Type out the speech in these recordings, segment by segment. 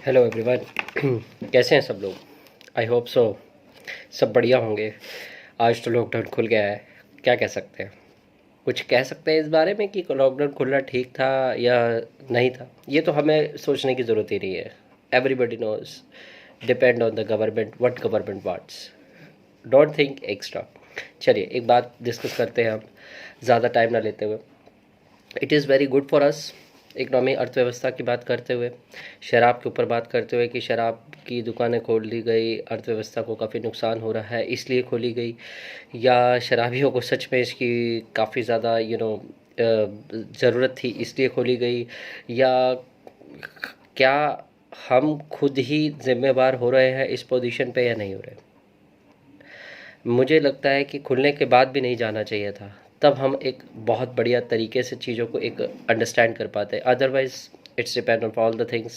Hello everyone. कैसे हैं सब लोग? आई होप सो सब बढ़िया होंगे। आज तो लॉकडाउन खुल गया है। क्या कह सकते हैं? कुछ कह सकते हैं इस बारे में कि लॉकडाउन खुलना ठीक था या नहीं था? ये तो हमें सोचने की ज़रूरत ही नहीं है। Everybody knows, depend on the government, what government wants. Don't think extra. चलिए एक बात डिस्कस करते हैं हम, ज़्यादा टाइम ना लेते हुए। It is very good for us. Economy अर्थव्यवस्था की बात करते हुए, शराब के ऊपर बात करते हुए कि शराब की दुकानें खोल दी गई, अर्थव्यवस्था को काफ़ी नुकसान हो रहा है इसलिए खोली गई, या शराबियों को सच में इसकी काफ़ी ज़्यादा ज़रूरत थी इसलिए खोली गई, या क्या हम खुद ही जिम्मेवार हो रहे हैं इस पोजीशन पे या नहीं हो रहे? मुझे लगता है कि खुलने के बाद भी नहीं जाना चाहिए था। तब हम एक बहुत बढ़िया तरीके से चीज़ों को एक अंडरस्टैंड कर पाते। Otherwise it's depend on all the things.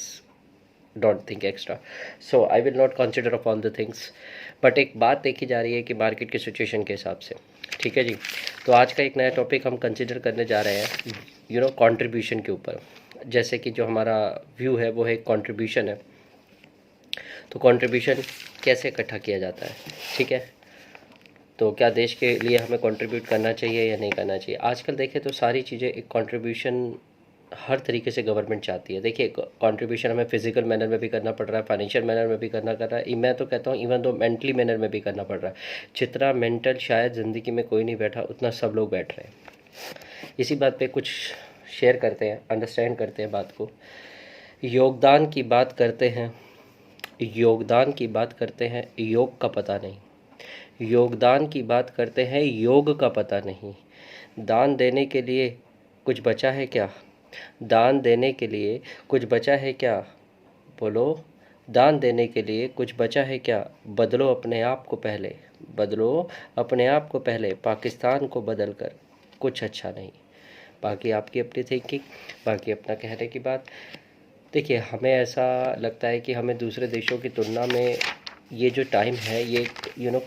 Don't think extra. So I will not consider of all the things. But एक बात देखी जा रही है कि मार्केट की सिचुएशन के हिसाब से। ठीक है जी। तो आज का एक नया टॉपिक हम कंसिडर करने जा रहे हैं, कंट्रीब्यूशन के ऊपर। जैसे कि जो हमारा व्यू है वो है कंट्रीब्यूशन है। तो कंट्रीब्यूशन कैसे इकट्ठा किया जाता है? ठीक है। तो क्या देश के लिए हमें कंट्रीब्यूट करना चाहिए या नहीं करना चाहिए? आजकल देखें तो सारी चीज़ें एक कंट्रीब्यूशन हर तरीके से गवर्नमेंट चाहती है। देखिए कंट्रीब्यूशन हमें फिजिकल मैनर में भी करना पड़ रहा है, फाइनेंशियल मैनर में भी करना कर रहा है, मैं तो कहता हूँ इवन तो मेंटली मैनर में भी करना पड़ रहा है। जितना मेंटल शायद ज़िंदगी में कोई नहीं बैठा उतना सब लोग बैठ रहे हैं। इसी बात पे कुछ शेयर करते हैं, अंडरस्टैंड करते हैं बात को। योगदान की बात करते हैं, योगदान की बात करते हैं, योग का पता नहीं। योगदान की बात करते हैं, योग का पता नहीं। दान देने के लिए कुछ बचा है क्या? दान देने के लिए कुछ बचा है क्या? बोलो। दान देने के लिए कुछ बचा है क्या? बदलो अपने आप को पहले, बदलो अपने आप को पहले, पाकिस्तान को बदल कर कुछ अच्छा नहीं। बाकी आपकी अपनी थिंकिंग, बाकी अपना कहने की बात। देखिए हमें ऐसा लगता है कि हमें दूसरे देशों की तुलना में ये जो टाइम है ये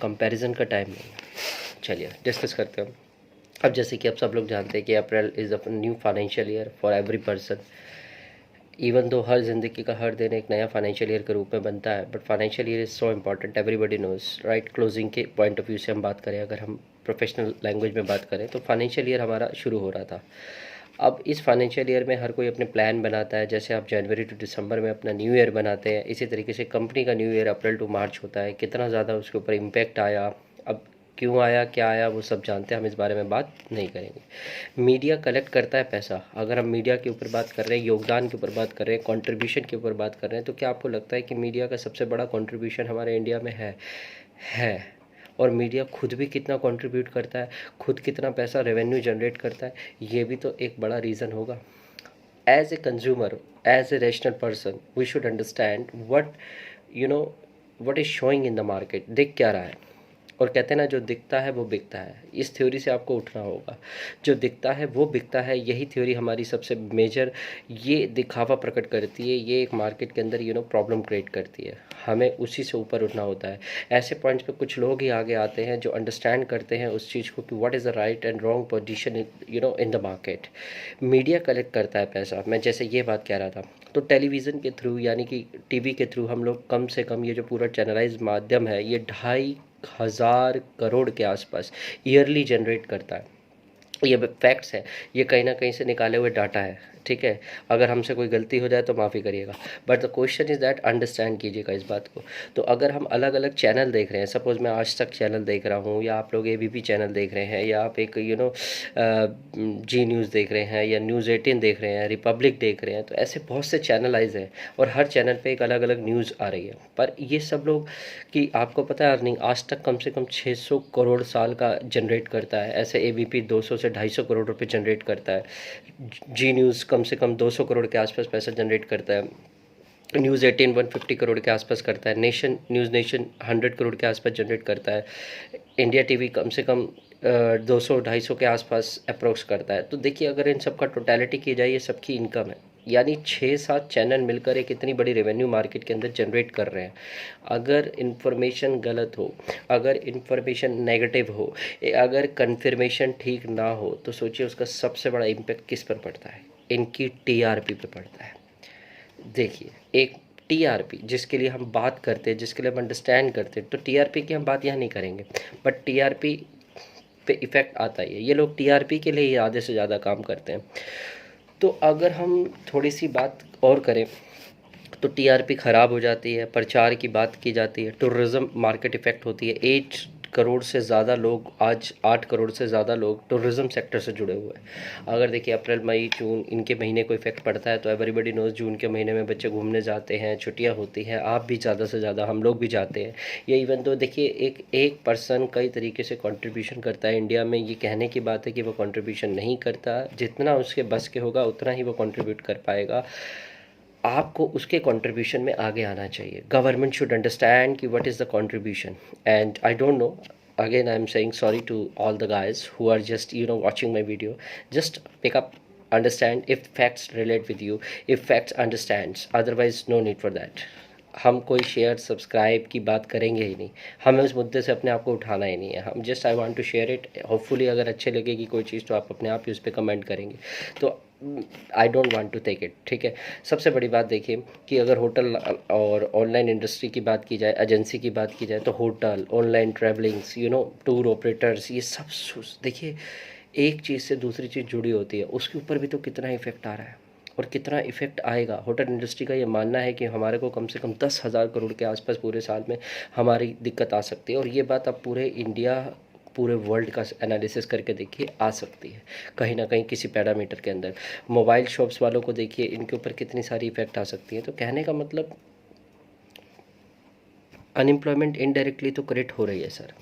कंपैरिजन का टाइम नहीं है। चलिए डिस्कस करते हैं। अब जैसे कि आप सब लोग जानते हैं कि April is a new financial year for every person. Even though हर ज़िंदगी का हर दिन एक नया फाइनेंशियल ईयर के रूप में बनता है, but financial year is so important, everybody knows right. Closing के पॉइंट ऑफ व्यू से हम बात करें, अगर हम प्रोफेशनल लैंग्वेज में बात करें तो फाइनेंशियल ईयर हमारा शुरू हो रहा था। अब इस फाइनेंशियल ईयर में हर कोई अपने प्लान बनाता है। जैसे आप जनवरी टू दिसंबर में अपना न्यू ईयर बनाते हैं, इसी तरीके से कंपनी का न्यू ईयर अप्रैल टू मार्च होता है। कितना ज़्यादा उसके ऊपर इम्पैक्ट आया, अब क्यों आया, क्या आया, वो सब जानते हैं, हम इस बारे में बात नहीं करेंगे। मीडिया कलेक्ट करता है पैसा। अगर हम मीडिया के ऊपर बात कर रहे हैं, योगदान के ऊपर बात कर रहे हैं, कंट्रीब्यूशन के ऊपर बात कर रहे हैं, तो क्या आपको लगता है कि मीडिया का सबसे बड़ा कंट्रीब्यूशन हमारे इंडिया में है? और मीडिया खुद भी कितना कंट्रीब्यूट करता है, खुद कितना पैसा रेवेन्यू जनरेट करता है, ये भी तो एक बड़ा रीज़न होगा। As a consumer, as a rational person, we should understand you know what is showing in the market. दिख क्या रहा है? और कहते हैं ना, जो दिखता है वो बिकता है। इस थ्योरी से आपको उठना होगा। जो दिखता है वो बिकता है, यही थ्योरी हमारी सबसे मेजर ये दिखावा प्रकट करती है। ये एक मार्केट के अंदर प्रॉब्लम क्रिएट करती है। हमें उसी से ऊपर उठना होता है। ऐसे पॉइंट्स पे कुछ लोग ही आगे आते हैं जो अंडरस्टैंड करते हैं उस चीज़ को कि what is the right and wrong position in the market. Media collect करता है पैसा। मैं जैसे ये बात कह रहा था, तो टेलीविज़न के थ्रू यानी कि टीवी के थ्रू हम लोग कम से कम ये जो पूरा चैनलाइज माध्यम है ये 2,500 करोड़ के आसपास ईयरली जनरेट करता है। ये फैक्ट्स है, ये कहीं ना कहीं से निकाले हुए डाटा है। ठीक है, अगर हमसे कोई गलती हो जाए तो माफ़ी करिएगा, but the question is that understand कीजिएगा इस बात को। तो अगर हम अलग अलग चैनल देख रहे हैं, सपोज़ मैं आज तक चैनल देख रहा हूँ, या आप लोग एबीपी चैनल देख रहे हैं, या आप एक जी न्यूज़ देख रहे हैं, या न्यूज़ 18 देख रहे हैं, रिपब्लिक देख रहे हैं, तो ऐसे बहुत से चैनलाइज हैं और हर चैनल पे एक अलग अलग न्यूज़ आ रही है। पर ये सब लोग कि आपको पता है अर्निंग आज तक कम से कम 600 करोड़ साल का जनरेट करता है। ऐसे एबीपी 200 से 250 करोड़ रुपए जनरेट करता है। जी न्यूज़ कम से कम 200 करोड़ के आसपास पैसा जनरेट करता है। न्यूज़ 18 150 करोड़ के आसपास करता है। नेशन न्यूज़ नेशन 100 करोड़ के आसपास जनरेट करता है। इंडिया टीवी कम से कम 200-250 के आसपास अप्रोक्स करता है। तो देखिए अगर इन सब का टोटलिटी की जाए, ये सबकी इनकम है, यानी 6-7 चैनल मिलकर एक इतनी बड़ी रेवेन्यू मार्केट के अंदर जनरेट कर रहे हैं। अगर इन्फॉर्मेशन गलत हो, अगर इन्फॉर्मेशन नेगेटिव हो, अगर कन्फर्मेशन ठीक ना हो, तो सोचिए उसका सबसे बड़ा इम्पैक्ट किस पर पड़ता है? इनकी टीआरपी पे पड़ता है। देखिए एक टीआरपी जिसके लिए हम बात करते हैं, जिसके लिए हम अंडरस्टैंड करते हैं, तो टीआरपी की हम बात यहाँ नहीं करेंगे, बट टीआरपी पे इफ़ेक्ट आता ही है। ये लोग टीआरपी के लिए ही आधे से ज़्यादा काम करते हैं। तो अगर हम थोड़ी सी बात और करें तो टीआरपी ख़राब हो जाती है, प्रचार की बात की जाती है, टूरिज़्म मार्केट इफ़ेक्ट होती है। 8 करोड़ से ज़्यादा लोग, आज 8 करोड़ से ज़्यादा लोग टूरिज़्म सेक्टर से जुड़े हुए हैं। अगर देखिए अप्रैल मई जून इनके महीने को इफ़ेक्ट पड़ता है तो एवरीबडी नोज़ जून के महीने में बच्चे घूमने जाते हैं, छुट्टियां होती हैं, आप भी ज़्यादा से ज़्यादा, हम लोग भी जाते हैं। ये इवन तो देखिए एक पर्सन कई तरीके से कंट्रीब्यूशन करता है इंडिया में। ये कहने की बात है कि वो कंट्रीब्यूशन नहीं करता, जितना उसके बस के होगा उतना ही वो कंट्रीब्यूट कर पाएगा। आपको उसके कंट्रीब्यूशन में आगे आना चाहिए। गवर्नमेंट शुड अंडरस्टैंड कि what is the contribution. And I don't know, again I am saying sorry to all the guys who are just watching my video. Just pick up, understand if facts relate with you, if facts understands, otherwise no need for that. हम कोई share subscribe की बात करेंगे ही नहीं, हमें उस मुद्दे से अपने आप को उठाना ही नहीं है। हम just I want to share it, hopefully अगर अच्छे लगेगी कोई चीज़ तो आप अपने आप ही उस पर कमेंट करेंगे। तो I don't want to take it, ठीक है। सबसे बड़ी बात देखिए कि अगर होटल और ऑनलाइन इंडस्ट्री की बात की जाए, एजेंसी की बात की जाए, तो hotel, online travellings, tour operators, ये सब देखिए एक चीज़ से दूसरी चीज़ जुड़ी होती है, उसके ऊपर भी तो कितना इफेक्ट आ रहा है और कितना इफेक्ट आएगा। होटल इंडस्ट्री का ये मानना है कि हमारे को कम से कम 10,000 करोड़ के आसपास पूरे साल में हमारी दिक्कत आ सकती है, और ये बात अब पूरे इंडिया, पूरे वर्ल्ड का एनालिसिस करके देखिए आ सकती है कहीं ना कहीं किसी पैरामीटर के अंदर। मोबाइल शॉप्स वालों को देखिए, इनके ऊपर कितनी सारी इफ़ेक्ट आ सकती है। तो कहने का मतलब अनएम्प्लॉयमेंट इनडायरेक्टली तो क्रिएट हो रही है सर,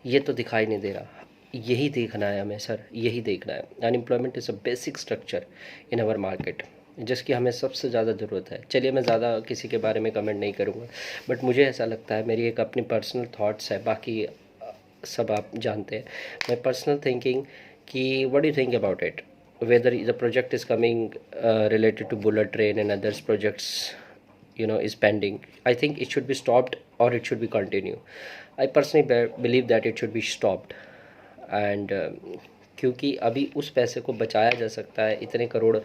ये तो दिखाई नहीं दे रहा। यही देखना है हमें सर, यही देखना है। Unemployment is a basic structure in our market जिसकी हमें सबसे ज़्यादा ज़रूरत है। चलिए मैं ज़्यादा किसी के बारे में कमेंट नहीं करूँगा, बट मुझे ऐसा लगता है, मेरी एक अपनी पर्सनल थॉट्स है, बाकी सब आप जानते हैं। माई पर्सनल थिंकिंग कि what do you think about it, whether the project is coming related to bullet train and others projects is pending. I think it should be stopped or it should be continue. I personally believe that it should be stopped. And क्योंकि अभी उस पैसे को बचाया जा सकता है, इतने करोड़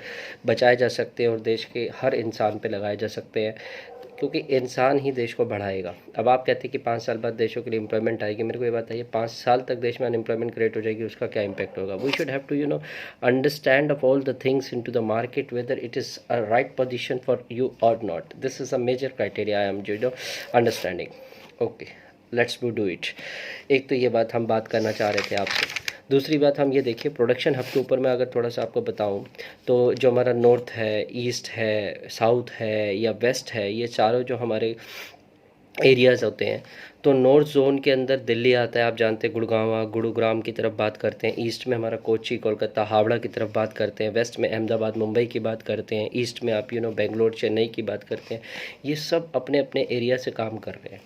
बचाए जा सकते हैं और देश के हर इंसान पे लगाए जा सकते हैं, क्योंकि इंसान ही देश को बढ़ाएगा। अब आप कहते हैं कि 5 साल बाद देशों के लिए एम्प्लॉयमेंट आएगी, मेरे को ये बताइए 5 साल तक देश में अनएम्प्लॉयमेंट क्रिएट हो जाएगी, उसका क्या इम्पैक्ट होगा। We should have to understand of all the things into the market, whether it is a right position for you और not. This is a major criteria I am understanding. Okay, let's do it. एक तो ये बात हम बात करना चाह रहे थे आपसे। दूसरी बात हम ये देखिए, प्रोडक्शन हब के ऊपर मैं अगर थोड़ा सा आपको बताऊं तो जो हमारा नॉर्थ है, ईस्ट है, साउथ है या वेस्ट है, ये चारों जो हमारे एरियाज़ होते हैं, तो नॉर्थ जोन के अंदर दिल्ली आता है, आप जानते हैं, गुड़गांव की तरफ बात करते हैं। ईस्ट में हमारा कोची, कोलकाता, हावड़ा की तरफ बात करते हैं। वेस्ट में अहमदाबाद, मुंबई की बात करते हैं। ईस्ट में आप बेंगलोर, चेन्नई की बात करते हैं। ये सब अपने अपने एरिया से काम कर रहे हैं,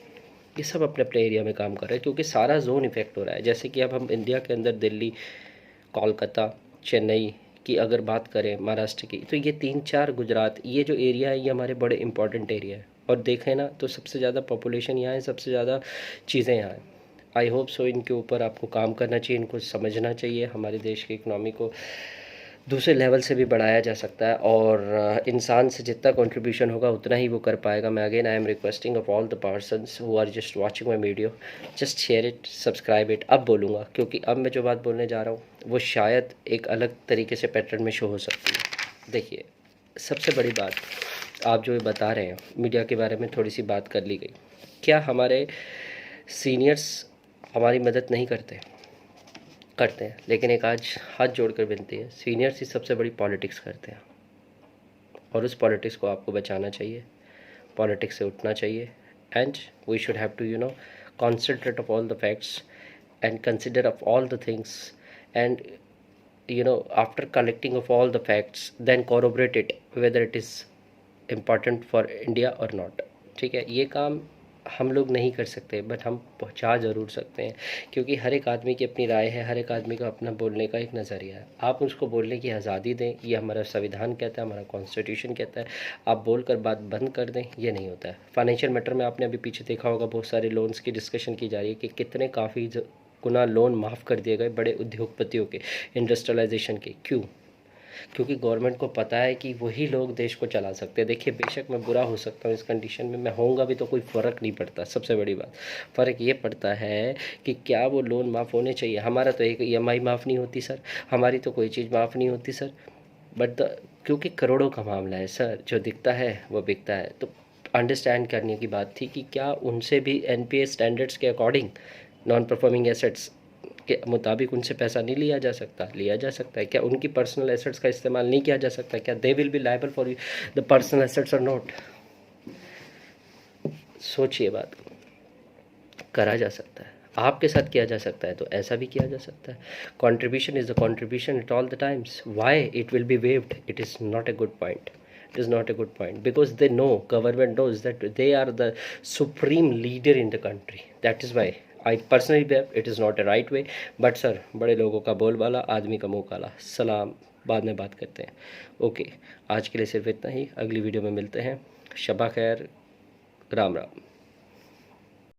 ये सब अपने अपने एरिया में काम कर रहे हैं, क्योंकि सारा जोन इफेक्ट हो रहा है। जैसे कि अब हम इंडिया के अंदर दिल्ली, कोलकाता, चेन्नई की अगर बात करें, महाराष्ट्र की, तो ये 3-4 गुजरात, ये जो एरिया है ये हमारे बड़े इंपॉर्टेंट एरिया है। और देखें ना तो सबसे ज़्यादा पॉपुलेशन यहाँ है, सबसे ज़्यादा चीज़ें यहाँ हैं। आई होप सो इनके ऊपर आपको काम करना चाहिए, इनको समझना चाहिए। हमारे देश की इकनॉमी को दूसरे लेवल से भी बढ़ाया जा सकता है, और इंसान से जितना कंट्रीब्यूशन होगा उतना ही वो कर पाएगा। मैं again I am requesting of all the persons who are just watching my video, just share it, subscribe it. अब बोलूँगा, क्योंकि अब मैं जो बात बोलने जा रहा हूँ वो शायद एक अलग तरीके से पैटर्न में शो हो सकती है। देखिए, सबसे बड़ी बात, आप जो बता रहे हैं मीडिया के बारे में थोड़ी सी बात कर ली गई, क्या हमारे सीनियर्स हमारी मदद नहीं करते हैं? लेकिन एक आज हाथ जोड़कर विनती है, सीनियर्स ही सबसे बड़ी पॉलिटिक्स करते हैं, और उस पॉलिटिक्स को आपको बचाना चाहिए, पॉलिटिक्स से उठना चाहिए। And we should have to concentrate of all the facts and consider of all the things, and after collecting of all the facts then corroborate it whether it is important for India और not. ठीक है, ये काम हम लोग नहीं कर सकते, बट हम पहुंचा ज़रूर सकते हैं, क्योंकि हर एक आदमी की अपनी राय है, हर एक आदमी का अपना बोलने का एक नज़रिया है। आप उसको बोलने की आज़ादी दें, ये हमारा संविधान कहता है, हमारा कॉन्स्टिट्यूशन कहता है। आप बोलकर बात बंद कर दें, ये नहीं होता है। फाइनेंशियल मैटर में आपने अभी पीछे देखा होगा, बहुत सारे लोन्स की डिस्कशन की जा रही है कि कितने काफ़ी गुना लोन माफ़ कर दिए गए बड़े उद्योगपतियों के, इंडस्ट्रियलाइजेशन के। क्यों? क्योंकि गवर्नमेंट को पता है कि वही लोग देश को चला सकते हैं। देखिए बेशक मैं बुरा हो सकता हूँ इस कंडीशन में, मैं होऊंगा भी तो कोई फ़र्क नहीं पड़ता। सबसे बड़ी बात फ़र्क ये पड़ता है कि क्या वो लोन माफ़ होने चाहिए। हमारा तो एक EMI माफ़ नहीं होती सर, हमारी तो कोई चीज़ माफ़ नहीं होती सर, बट क्योंकि करोड़ों का मामला है सर, जो दिखता है वो बिकता है। तो अंडरस्टैंड करने की बात थी कि क्या उनसे भी NPA स्टैंडर्ड्स के अकॉर्डिंग, नॉन परफॉर्मिंग एसेट्स के मुताबिक उनसे पैसा नहीं लिया जा सकता? लिया जा सकता है। क्या उनकी पर्सनल एसेट्स का इस्तेमाल नहीं किया जा सकता? क्या they will be liable for the personal assets और नॉट? सोचिए बात को। करा जा सकता है, आपके साथ किया जा सकता है तो ऐसा भी किया जा सकता है। Contribution is the contribution at all the times. Why it will be waived? It is not a good point. It is not a good point because they know, government knows that they are the supreme leader in the country. That is why I personally believe it is not a right way. But sir, बड़े लोगों का बोलबाला, आदमी का मुंह काला। सलाम, बाद में बात करते हैं। ओके, आज के लिए सिर्फ इतना ही, अगली वीडियो में मिलते हैं। शबा खैर, राम राम।